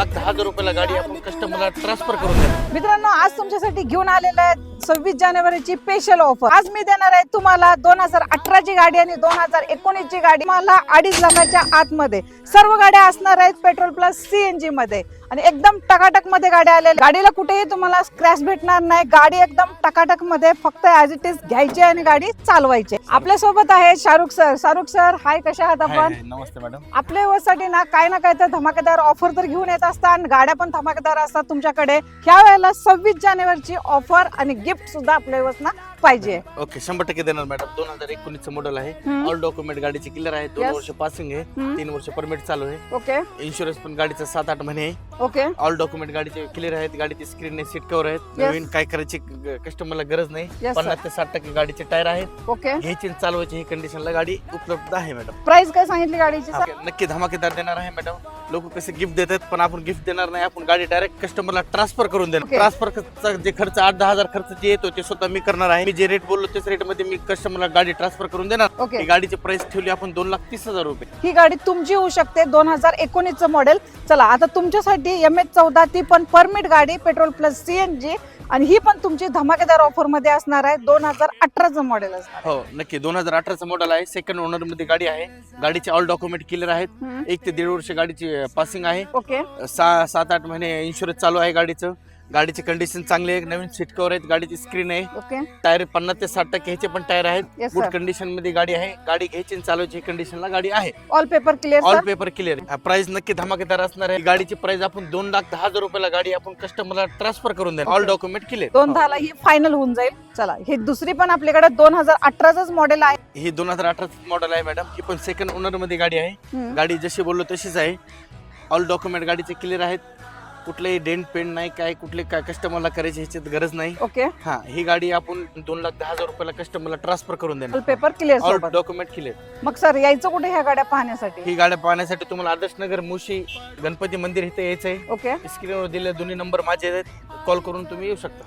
2,10,000 रुपयाला गाडी आपण कस्टमरला ट्रान्सफर करून देणार. मित्रांनो, आज तुमच्यासाठी घेऊन आलेलं आहे 26 जानेवारीची स्पेशल ऑफर. आज मी देणार आहे तुम्हाला 2018 ची गाडी आणि 2019 ची गाडी. मला 2.5 लाखाच्या आतमध्ये सर्व गाड्या असणार आहेत पेट्रोल प्लस CNG मध्ये आणि एकदम टकाटक मध्ये गाड्या आलेल्या. गाडीला कुठेही तुम्हाला स्क्रॅच भेटणार नाही. गाडी एकदम टकाटक मध्ये फक्त ऍज इट इज घ्यायची आणि गाडी चालवायची. आपल्या सोबत आहे शाहरुख सर. शाहरुख सर, हाय, कशा आहात आपण? नमस्ते मॅडम. आपल्या व्यवसायासाठी ना काय तर धमाकेदार ऑफर तर घेऊन येत असतात आणि गाड्या पण धमाकेदार असतात तुमच्याकडे. ह्या वेळेला 26 जानेवारीची ऑफर आणि गिफ्ट सुद्धा आपल्या व्यवस्था पाहिजे. ओके, 100% देणार मॅडम. 2019 मॉडेल आहे. ऑल डॉक्युमेंट गाडीची क्लिअर आहे. 2 वर्ष पासिंग आहे. 3 वर्ष परमिट चालू आहे. ओके इन्शुरन्स पण गाडीचा 7-8 महिने आहे. ओके ऑल डॉक्युमेंट गाडीचे क्लिअर आहेत. गाडीची स्क्रीन आहे, सीट कव्हर आहेत. नवीन काय करायची कस्टमरला गरज नाही. Yes, 50 ते 60% गाडीचे टायर आहेत. ओके. घ्यायची आणि चालवायची ही कंडिशनला गाडी उपलब्ध आहे मॅडम. प्राइस काय सांगितली गाडीची सर? नक्की धमाकेदार देणार आहे मॅडम. लोक कसे गिफ्ट देतात, पण आपण गिफ्ट देणार नाही. आपण गाडी डायरेक्ट कस्टमरला ट्रान्सफर करून देणार. Okay. ट्रान्सफरचा जे खर्च 8-10 हजार खर्च जे येतो ते स्वतः मी करणार आहे. मी जे रेट बोललो त्याच रेट मध्ये मी कस्टमरला गाडी ट्रान्सफर करून देणार. Okay. ही गाडीची प्राइस ठेवली आपण 2,30,000 रुपये. ही गाडी तुमची होऊ शकते. 2019 चं मॉडेल. चला आता तुमच्यासाठी MH14 ती पण परमिट गाडी पेट्रोल प्लस CNG आणि ही पण तुमची धमाकेदार ऑफर मध्ये असणार आहे. 2018 चं मॉडेल असणार. हो नक्की. 2018 मॉडेल आहे. सेकंड ओनर मध्ये गाडी आहे. गाडीचे ऑल डॉक्युमेंट क्लिअर आहेत. 1 ते 1.5 वर्ष गाडीची पासिंग आहे. ओके 7-8 महिने इन्शुरन्स चालू आहे गाडीचं. गाडीची कंडिशन चांगली आहे. नवीन सीट कव्हर आहेत. गाडीची स्क्रीन आहे. ओके टायर 50 ते 60% ह्याचे पण टायर आहेत. Yes, good sir. कंडिशन मध्ये गाडी आहे. गाडी घ्यायची आणि चालवायची कंडिशनला गाडी आहे. All paper clear all sir. Paper clear. Price नक्की धमाकेदार असणार आहे. गाडीची प्राइस आपण 2,10,000 रुपयाला गाडी आपण कस्टमरला ट्रान्सफर करून देणार. All document clear. 2,10 ला ही फायनल होऊन जाईल. चला ही दुसरी पण आपल्याकडे 2018 च मॉडेल आहे. ही 2018 मॉडेल आहे मॅडम. ही पण सेकंड ओनर मध्ये गाडी आहे. गाडी जशी बोललो तशीच आहे. ऑल डॉक्युमेंट गाडीचे क्लिअर आहेत. कुठलेही डेंट पेंट नाही. काय कुठले काय कस्टमरला करायची ह्याच्यात गरज नाही. ओके हा, ही गाडी आपण 2,10,000 रुपयाला कस्टमरला ट्रान्सफर करून ऑल देणार. पेपर क्लिअर ऑल सोबत. Document clear. मग सर यायचं कुठे ह्या गाड्या पाहण्यासाठी? ही गाड्या पाहण्यासाठी तुम्हाला आदर्शनगर, मुशी, गणपती मंदिर इथे यायचं आहे. ओके स्क्रीनवर दिलेले दोन्ही नंबर माझे आहेत. कॉल करून तुम्ही येऊ शकता.